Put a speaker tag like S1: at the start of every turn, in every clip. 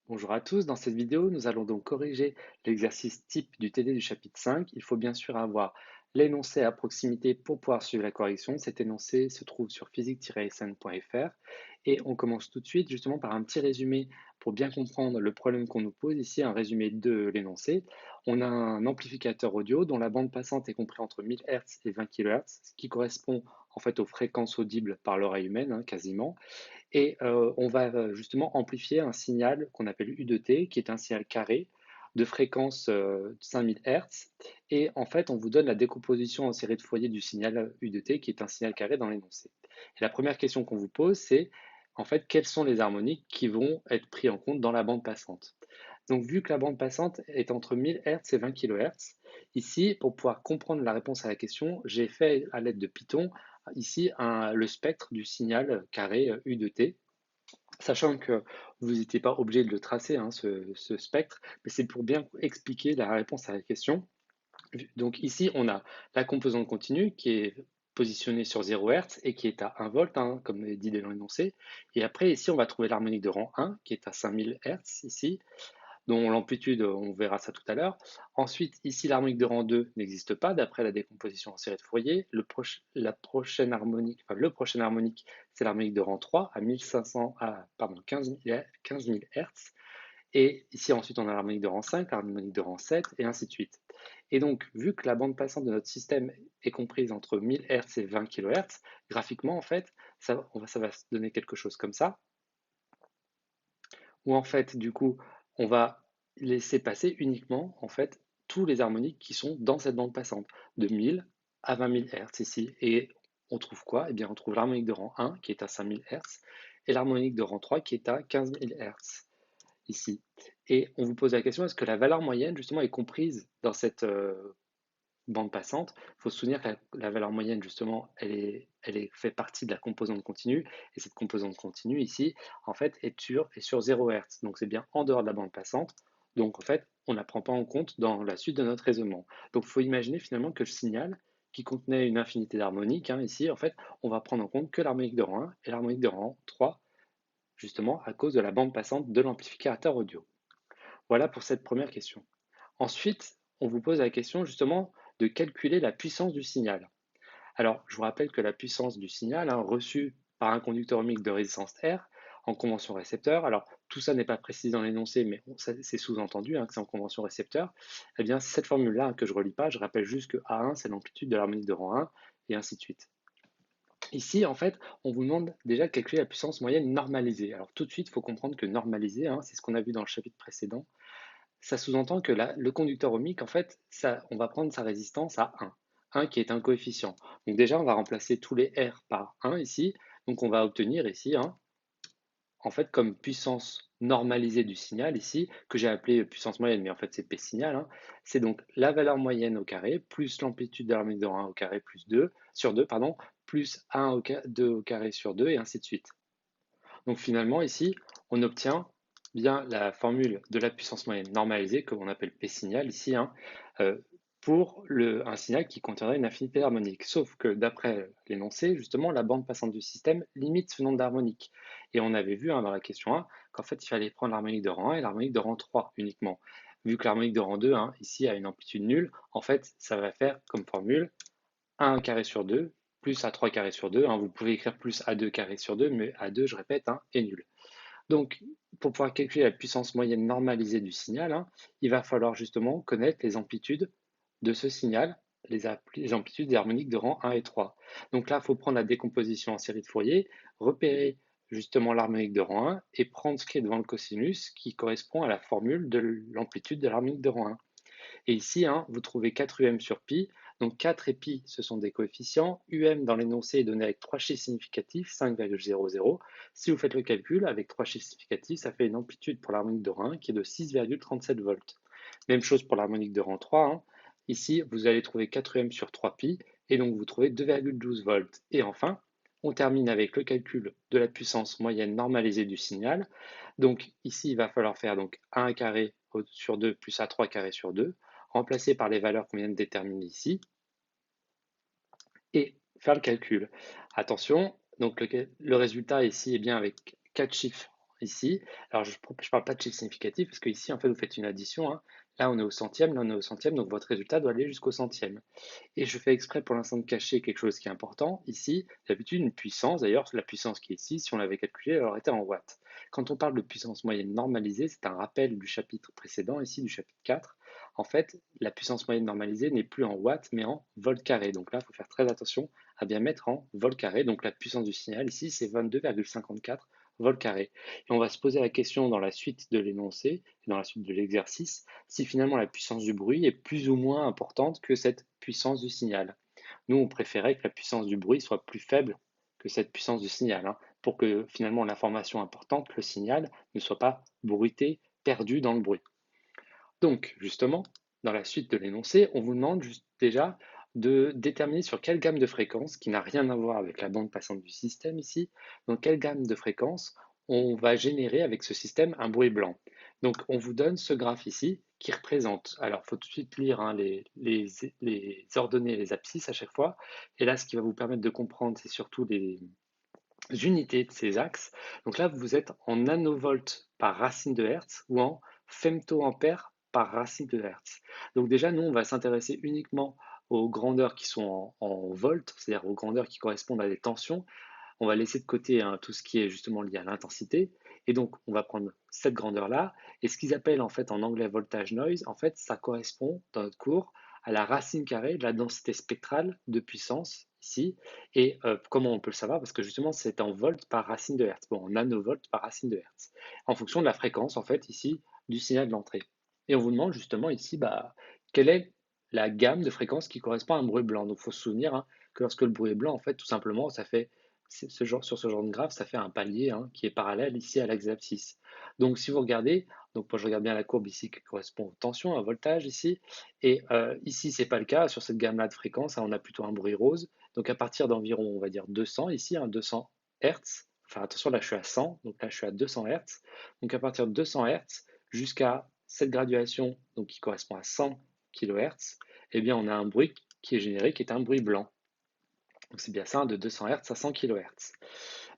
S1: Bonjour à tous, dans cette vidéo, nous allons donc corriger l'exercice type du TD du chapitre 5. Il faut bien sûr avoir l'énoncé à proximité pour pouvoir suivre la correction. Cet énoncé se trouve sur physique-sn.fr et on commence tout de suite justement par un petit résumé pour bien comprendre le problème qu'on nous pose. Ici, un résumé de l'énoncé. On a un amplificateur audio dont la bande passante est comprise entre 1000 Hz et 20 kHz, ce qui correspond en fait aux fréquences audibles par l'oreille humaine, quasiment. Et on va justement amplifier un signal qu'on appelle U2T, qui est un signal carré de fréquence 5000 Hz. Et en fait, on vous donne la décomposition en série de foyers du signal U2T, qui est un signal carré dans l'énoncé. Et la première question qu'on vous pose, c'est en fait, quelles sont les harmoniques qui vont être prises en compte dans la bande passante. Donc, vu que la bande passante est entre 1000 Hz et 20 kHz, ici, pour pouvoir comprendre la réponse à la question, j'ai fait à l'aide de Python ici le spectre du signal carré U de T, sachant que vous n'étiez pas obligé de le tracer, ce spectre, mais c'est pour bien expliquer la réponse à la question. Donc ici, on a la composante continue qui est positionnée sur 0 Hz et qui est à 1 volt, comme dit dans l'énoncé. Et après, ici, on va trouver l'harmonique de rang 1 qui est à 5000 Hz ici, dont l'amplitude, on verra ça tout à l'heure. Ensuite, ici, l'harmonique de rang 2 n'existe pas d'après la décomposition en série de Fourier. La prochaine harmonique, enfin, le prochain harmonique, c'est l'harmonique de rang 3 à 1500, pardon, 15 000 Hz. Et ici, ensuite, on a l'harmonique de rang 5, l'harmonique de rang 7, et ainsi de suite. Et donc, vu que la bande passante de notre système est comprise entre 1000 Hz et 20 kHz, graphiquement, en fait, ça va se donner quelque chose comme ça, où en fait, du coup, on va laisser passer uniquement en fait tous les harmoniques qui sont dans cette bande passante, de 1000 à 20 000 Hz ici. Et on trouve quoi? Eh bien, on trouve l'harmonique de rang 1 qui est à 5000 Hz et l'harmonique de rang 3 qui est à 15 000 Hz ici. Et on vous pose la question, est-ce que la valeur moyenne justement est comprise dans cette bande passante? Il faut se souvenir que la valeur moyenne, justement, fait partie de la composante continue. Et cette composante continue, ici, en fait, est sur 0 Hz. Donc, c'est bien en dehors de la bande passante. Donc, en fait, on ne la prend pas en compte dans la suite de notre raisonnement. Donc, il faut imaginer finalement que le signal, qui contenait une infinité d'harmoniques, ici, en fait, on va prendre en compte que l'harmonique de rang 1 et l'harmonique de rang 3, justement, à cause de la bande passante de l'amplificateur audio. Voilà pour cette première question. Ensuite, on vous pose la question justement de calculer la puissance du signal. Alors, je vous rappelle que la puissance du signal reçu par un conducteur ohmique de résistance R en convention récepteur, alors tout ça n'est pas précisé dans l'énoncé, mais c'est sous-entendu que c'est en convention récepteur, eh bien cette formule-là que je ne relis pas, je rappelle juste que A1 c'est l'amplitude de l'harmonique de rang 1, et ainsi de suite. Ici, en fait, on vous demande déjà de calculer la puissance moyenne normalisée. Alors tout de suite, il faut comprendre que normalisée, c'est ce qu'on a vu dans le chapitre précédent, ça sous-entend que le conducteur ohmique, en fait, on va prendre sa résistance à 1, 1 qui est un coefficient. Donc déjà, on va remplacer tous les R par 1 ici. Donc on va obtenir ici, en fait, comme puissance normalisée du signal ici, que j'ai appelé puissance moyenne, mais en fait c'est P signal, c'est donc la valeur moyenne au carré, plus l'amplitude de l'harmonique de 1 au carré plus 2, sur 2, pardon, plus 1 au 2 au carré sur 2, et ainsi de suite. Donc finalement, ici, on obtient bien la formule de la puissance moyenne normalisée, que l'on appelle P signal ici, euh, pour un signal qui contiendrait une infinité d'harmoniques. Sauf que d'après l'énoncé, justement, la bande passante du système limite ce nombre d'harmoniques. Et on avait vu dans la question 1 qu'en fait, il fallait prendre l'harmonique de rang 1 et l'harmonique de rang 3 uniquement. Vu que l'harmonique de rang 2, ici, a une amplitude nulle, en fait, ça va faire comme formule A1 carré sur 2 plus A3 carré sur 2. Vous pouvez écrire plus A2 carré sur 2, mais A2, je répète, est nul. Donc, pour pouvoir calculer la puissance moyenne normalisée du signal, il va falloir justement connaître les amplitudes de ce signal, les amplitudes des harmoniques de rang 1 et 3. Donc là, il faut prendre la décomposition en série de Fourier, repérer justement l'harmonique de rang 1 et prendre ce qui est devant le cosinus qui correspond à la formule de l'amplitude de l'harmonique de rang 1. Et ici, vous trouvez 4 sur pi. Donc 4 et pi, ce sont des coefficients. Dans l'énoncé est donné avec 3 chiffres significatifs, 5,00. Si vous faites le calcul, avec 3 chiffres significatifs, ça fait une amplitude pour l'harmonique de rang 1 qui est de 6,37 volts. Même chose pour l'harmonique de rang 3. Ici, vous allez trouver 4 sur 3 pi, et donc vous trouvez 2,12 volts. Et enfin, on termine avec le calcul de la puissance moyenne normalisée du signal. Donc ici, il va falloir faire donc A1 carré sur 2 plus A3 carré sur 2, remplacer par les valeurs qu'on vient de déterminer ici, et faire le calcul. Attention, donc le résultat ici est bien avec 4 chiffres ici, alors je ne parle pas de chiffre significatif parce qu'ici, en fait, vous faites une addition, hein. Là, on est au centième, là, on est au centième, donc votre résultat doit aller jusqu'au centième. Et je fais exprès pour l'instant de cacher quelque chose qui est important. Ici, d'habitude, une puissance, d'ailleurs, la puissance qui est ici, si on l'avait calculée, elle aurait été en watts. Quand on parle de puissance moyenne normalisée, c'est un rappel du chapitre précédent, ici du chapitre 4. En fait, la puissance moyenne normalisée n'est plus en watts, mais en volts carrés. Donc là, il faut faire très attention à bien mettre en volts carrés. Donc la puissance du signal, ici, c'est 22,54 volts carrés. Et on va se poser la question dans la suite de l'énoncé, dans la suite de l'exercice, si finalement la puissance du bruit est plus ou moins importante que cette puissance du signal. Nous, on préférait que la puissance du bruit soit plus faible que cette puissance du signal, hein, pour que finalement l'information importante, le signal, ne soit pas bruité, perdu dans le bruit. Donc, justement, dans la suite de l'énoncé, on vous demande juste déjà de déterminer sur quelle gamme de fréquences, qui n'a rien à voir avec la bande passante du système ici, donc quelle gamme de fréquences on va générer avec ce système un bruit blanc. Donc, on vous donne ce graphe ici qui représente, alors il faut tout de suite lire hein, les ordonnées, les abscisses à chaque fois, et là, ce qui va vous permettre de comprendre, c'est surtout les unités de ces axes. Donc là, vous êtes en nanovolts par racine de Hertz ou en femtoampères par racine de Hertz. Donc déjà, nous, on va s'intéresser uniquement aux grandeurs qui sont en volts, c'est-à-dire aux grandeurs qui correspondent à des tensions. On va laisser de côté hein, tout ce qui est justement lié à l'intensité. Et donc, on va prendre cette grandeur-là. Et ce qu'ils appellent en fait en anglais voltage noise, en fait, ça correspond dans notre cours à la racine carrée de la densité spectrale de puissance ici. Et comment on peut le savoir? Parce que justement, c'est en volts par racine de Hertz, bon, en nanovolts par racine de Hertz, en fonction de la fréquence, en fait, ici, du signal de l'entrée. Et on vous demande justement ici, bah, quelle est la gamme de fréquences qui correspond à un bruit blanc. Donc, il faut se souvenir hein, que lorsque le bruit est blanc, en fait, tout simplement, ça fait sur ce genre de graphe, ça fait un palier hein, qui est parallèle ici à l'axe abscisse. Donc, si vous regardez, donc moi je regarde bien la courbe ici qui correspond aux tensions, à voltage ici, et ici c'est pas le cas. Sur cette gamme-là de fréquences, hein, on a plutôt un bruit rose. Donc à partir d'environ, on va dire 200 ici, hein, 200 Hertz. Enfin attention, là je suis à 100, donc là je suis à 200 Hertz. Donc à partir de 200 Hertz jusqu'à cette graduation, donc qui correspond à 100 kHz, eh bien on a un bruit qui est généré, qui est un bruit blanc. Donc c'est bien ça, de 200 Hz à 100 kHz.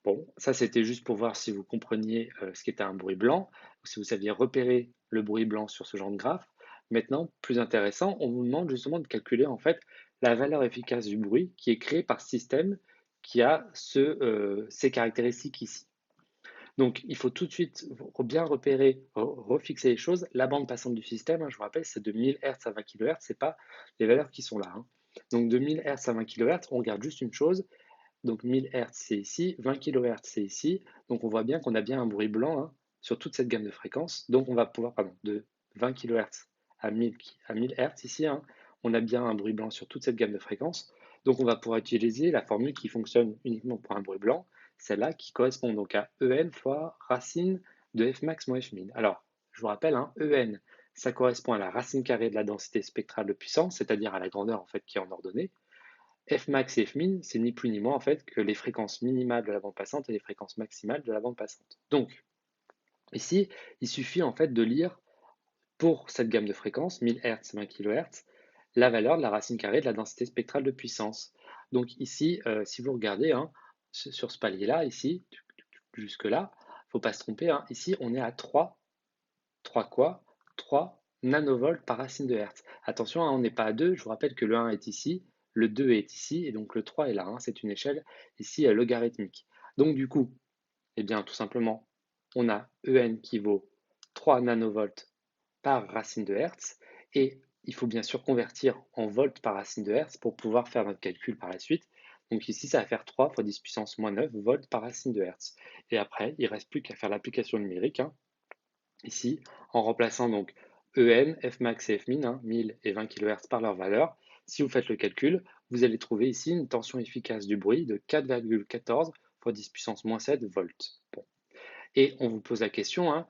S1: Bon, ça c'était juste pour voir si vous compreniez ce qu'était un bruit blanc, ou si vous saviez repérer le bruit blanc sur ce genre de graphe. Maintenant, plus intéressant, on vous demande justement de calculer en fait la valeur efficace du bruit qui est créée par ce système qui a ces caractéristiques ici. Donc, il faut tout de suite bien repérer, refixer les choses. La bande passante du système, hein, je vous rappelle, c'est de 1000 Hz à 20 kHz, ce n'est pas les valeurs qui sont là. Hein. Donc, de 1000 Hz à 20 kHz, on regarde juste une chose. Donc, 1000 Hz, c'est ici, 20 kHz, c'est ici. Donc, on voit bien qu'on a bien un bruit blanc hein, sur toute cette gamme de fréquences. Donc, on va pouvoir, pardon, de 20 kHz à 1000 Hz ici, hein, on a bien un bruit blanc sur toute cette gamme de fréquences. Donc, on va pouvoir utiliser la formule qui fonctionne uniquement pour un bruit blanc, celle-là qui correspond donc à En fois racine de Fmax moins Fmin. Alors, je vous rappelle, hein, En, ça correspond à la racine carrée de la densité spectrale de puissance, c'est-à-dire à la grandeur en fait qui est en ordonnée. Fmax et Fmin, c'est ni plus ni moins en fait que les fréquences minimales de la bande passante et les fréquences maximales de la bande passante. Donc, ici, il suffit en fait de lire pour cette gamme de fréquences, 1000 Hz, 20 kHz, la valeur de la racine carrée de la densité spectrale de puissance. Donc ici, si vous regardez hein, sur ce palier-là, ici, jusque-là, il ne faut pas se tromper, hein, ici on est à 3 quoi 3 nanovolts par racine de Hertz. Attention, hein, on n'est pas à 2, je vous rappelle que le 1 est ici, le 2 est ici, et donc le 3 est là. Hein, c'est une échelle ici logarithmique. Donc du coup, eh bien tout simplement, on a En qui vaut 3 nanovolts par racine de Hertz, et il faut bien sûr convertir en volts par racine de Hertz pour pouvoir faire notre calcul par la suite. Donc ici, ça va faire 3 fois 10 puissance moins 9 volts par racine de Hertz. Et après, il ne reste plus qu'à faire l'application numérique. Hein, ici, en remplaçant donc En, Fmax et Fmin, hein, 1000 et 20 kHz par leur valeur. Si vous faites le calcul, vous allez trouver ici une tension efficace du bruit de 4,14 fois 10 puissance moins 7 volts. Bon. Et on vous pose la question hein,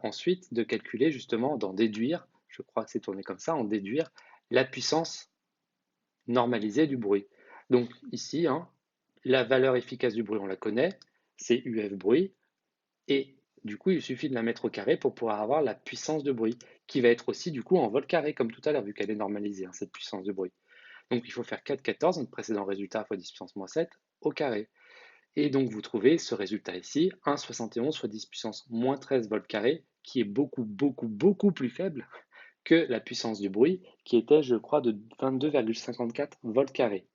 S1: ensuite de calculer justement, d'en déduire, je crois que c'est tourné comme ça, en déduire la puissance normalisée du bruit. Donc ici, hein, la valeur efficace du bruit, on la connaît, c'est UF bruit, et du coup, il suffit de la mettre au carré pour pouvoir avoir la puissance de bruit, qui va être aussi du coup en volts carrés, comme tout à l'heure, vu qu'elle est normalisée, hein, cette puissance de bruit. Donc il faut faire 4,14, notre précédent résultat, fois 10 puissance moins 7, au carré. Et donc vous trouvez ce résultat ici, 1,71 fois 10 puissance moins 13 volts carrés, qui est beaucoup, beaucoup, beaucoup plus faible que la puissance du bruit, qui était, je crois, de 22,54 volts carrés.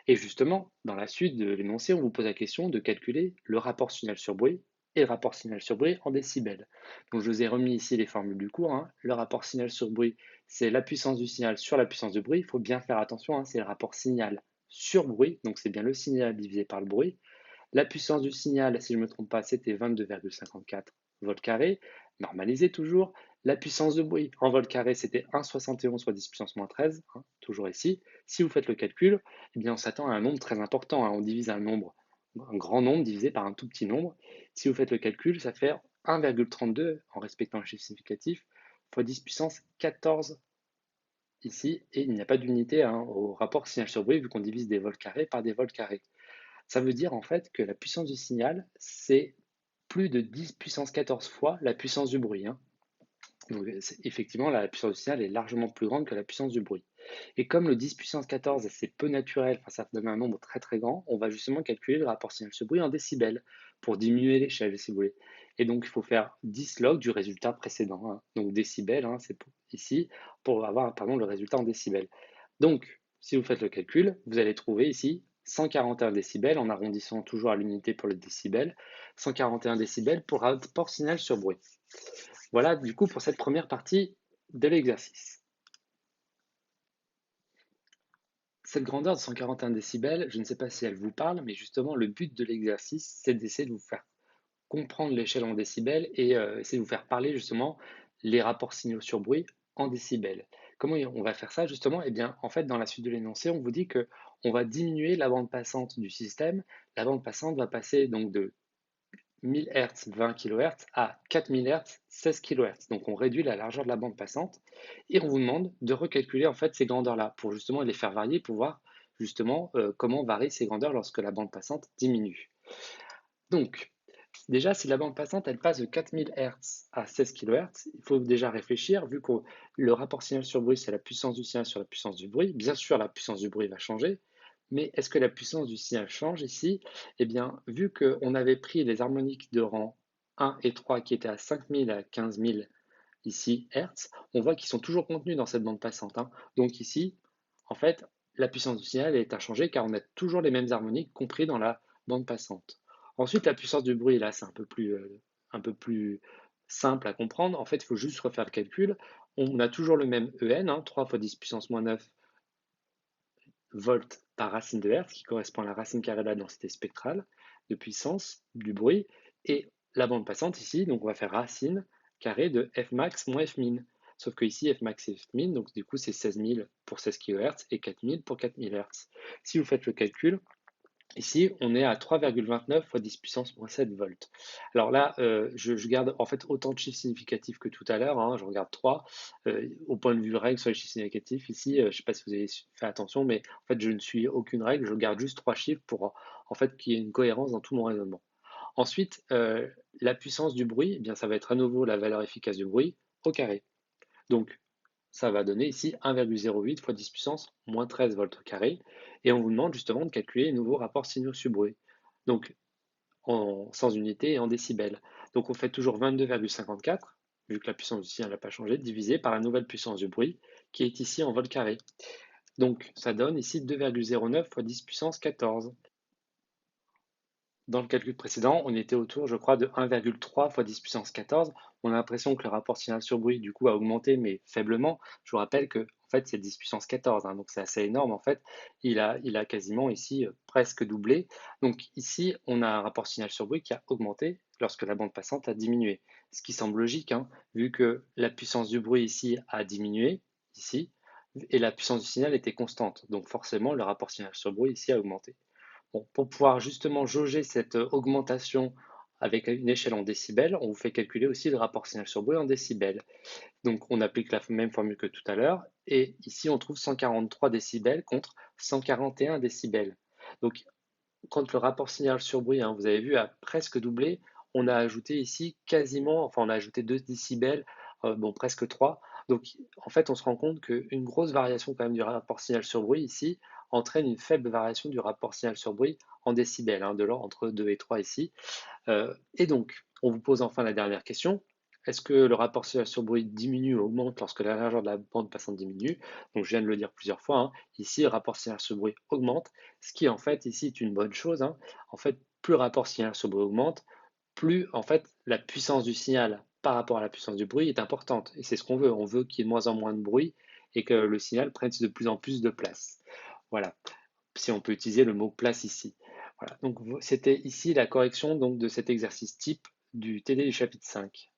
S1: Et justement, dans la suite de l'énoncé, on vous pose la question de calculer le rapport signal sur bruit et le rapport signal sur bruit en décibels. Donc je vous ai remis ici les formules du cours, hein. Le rapport signal sur bruit, c'est la puissance du signal sur la puissance du bruit. Il faut bien faire attention, hein, c'est le rapport signal sur bruit, donc c'est bien le signal divisé par le bruit. La puissance du signal, si je ne me trompe pas, c'était 22,54 volts carrés, normalisé toujours. La puissance de bruit en volts carrés, c'était 1,71 fois 10 puissance moins 13, hein, toujours ici. Si vous faites le calcul, eh bien, on s'attend à un nombre très important, hein. On divise un grand nombre divisé par un tout petit nombre. Si vous faites le calcul, ça fait 1,32 en respectant le chiffre significatif fois 10 puissance 14 ici, et il n'y a pas d'unité, hein, au rapport signal sur bruit vu qu'on divise des volts carrés par des volts carrés. Ça veut dire en fait que la puissance du signal, c'est plus de 10 puissance 14 fois la puissance du bruit, hein. Donc, effectivement, la puissance du signal est largement plus grande que la puissance du bruit. Et comme le 10 puissance 14, c'est peu naturel, enfin, ça donne un nombre très très grand, on va justement calculer le rapport signal-sur-bruit en décibels pour diminuer l'échelle, si vous voulez. Et donc, il faut faire 10 log du résultat précédent, hein. Donc, décibels, hein, c'est ici, pour avoir pardon, le résultat en décibels. Donc, si vous faites le calcul, vous allez trouver ici 141 décibels, en arrondissant toujours à l'unité pour le décibel, 141 décibels pour rapport signal sur bruit. Voilà du coup pour cette première partie de l'exercice. Cette grandeur de 141 décibels, je ne sais pas si elle vous parle, mais justement le but de l'exercice, c'est d'essayer de vous faire comprendre l'échelle en décibels et essayer de vous faire parler justement les rapports signaux sur bruit en décibels. Comment on va faire ça justement? Eh bien, en fait, dans la suite de l'énoncé, on vous dit que on va diminuer la bande passante du système. La bande passante va passer donc de 1000 Hz, 20 kHz à 4000 Hz, 16 kHz. Donc on réduit la largeur de la bande passante et on vous demande de recalculer en fait ces grandeurs-là pour justement les faire varier, pour voir justement comment varient ces grandeurs lorsque la bande passante diminue. Donc déjà, si la bande passante elle passe de 4000 Hz à 16 kHz, il faut déjà réfléchir, vu que le rapport signal sur bruit, c'est la puissance du signal sur la puissance du bruit. Bien sûr, la puissance du bruit va changer, mais est-ce que la puissance du signal change ici? Eh bien, vu qu'on avait pris les harmoniques de rang 1 et 3 qui étaient à 5000 à 15000 ici, Hertz, on voit qu'ils sont toujours contenus dans cette bande passante, hein. Donc ici, en fait, la puissance du signal est inchangée car on a toujours les mêmes harmoniques compris dans la bande passante. Ensuite, la puissance du bruit, là, c'est un peu plus simple à comprendre. En fait, il faut juste refaire le calcul. On a toujours le même EN, hein, 3 fois 10 puissance moins 9 volts par racine de Hertz, qui correspond à la racine carrée de la densité spectrale de puissance du bruit. Et la bande passante ici, donc on va faire racine carrée de F max moins F min. Sauf que ici, F max et F min, donc du coup, c'est 16 000 pour 16 kHz et 4000 pour 4000 Hz. Si vous faites le calcul, ici, on est à 3,29 fois 10 puissance moins 7 volts. Alors là, je garde en fait autant de chiffres significatifs que tout à l'heure, hein, je regarde 3. Au point de vue règle sur les chiffres significatifs, ici, je ne sais pas si vous avez fait attention, mais en fait, je ne suis aucune règle, je garde juste 3 chiffres pour en fait qu'il y ait une cohérence dans tout mon raisonnement. Ensuite, la puissance du bruit, eh bien, ça va être à nouveau la valeur efficace du bruit au carré. Donc, ça va donner ici 1,08 fois 10 puissance moins 13 volts au carré. Et on vous demande justement de calculer les nouveaux rapports signaux sur bruit. Donc, sans unité et en décibels. Donc, on fait toujours 22,54, vu que la puissance du signal n'a pas changé, divisé par la nouvelle puissance du bruit, qui est ici en volts carrés. Donc, ça donne ici 2,09 fois 10 puissance 14. Dans le calcul précédent, on était autour, je crois, de 1,3 fois 10 puissance 14. On a l'impression que le rapport signal sur bruit, du coup, a augmenté, mais faiblement. Je vous rappelle que, en fait, c'est 10 puissance 14, hein, donc c'est assez énorme. En fait, il a quasiment ici presque doublé. Donc ici, on a un rapport signal sur bruit qui a augmenté lorsque la bande passante a diminué. Ce qui semble logique, hein, vu que la puissance du bruit ici a diminué, ici, et la puissance du signal était constante. Donc forcément, le rapport signal sur bruit ici a augmenté. Bon, pour pouvoir justement jauger cette augmentation avec une échelle en décibels, on vous fait calculer aussi le rapport signal sur bruit en décibels. Donc on applique la même formule que tout à l'heure, et ici on trouve 143 décibels contre 141 décibels. Donc quand le rapport signal sur bruit, hein, vous avez vu, a presque doublé, on a ajouté ici quasiment, enfin on a ajouté 2 décibels, bon presque 3. Donc en fait on se rend compte qu'une grosse variation quand même du rapport signal sur bruit ici, entraîne une faible variation du rapport signal sur bruit en décibels, hein, de l'ordre entre 2 et 3 ici. Et donc, on vous pose enfin la dernière question. Est-ce que le rapport signal sur bruit diminue ou augmente lorsque la largeur de la bande passante diminue? Donc, je viens de le dire plusieurs fois, hein. Ici, le rapport signal sur bruit augmente, ce qui en fait ici est une bonne chose, hein. En fait, plus le rapport signal sur bruit augmente, plus en fait la puissance du signal par rapport à la puissance du bruit est importante. Et c'est ce qu'on veut. On veut qu'il y ait de moins en moins de bruit et que le signal prenne de plus en plus de place. Voilà, si on peut utiliser le mot place ici. Voilà, donc c'était ici la correction donc, de cet exercice type du TD du chapitre 5.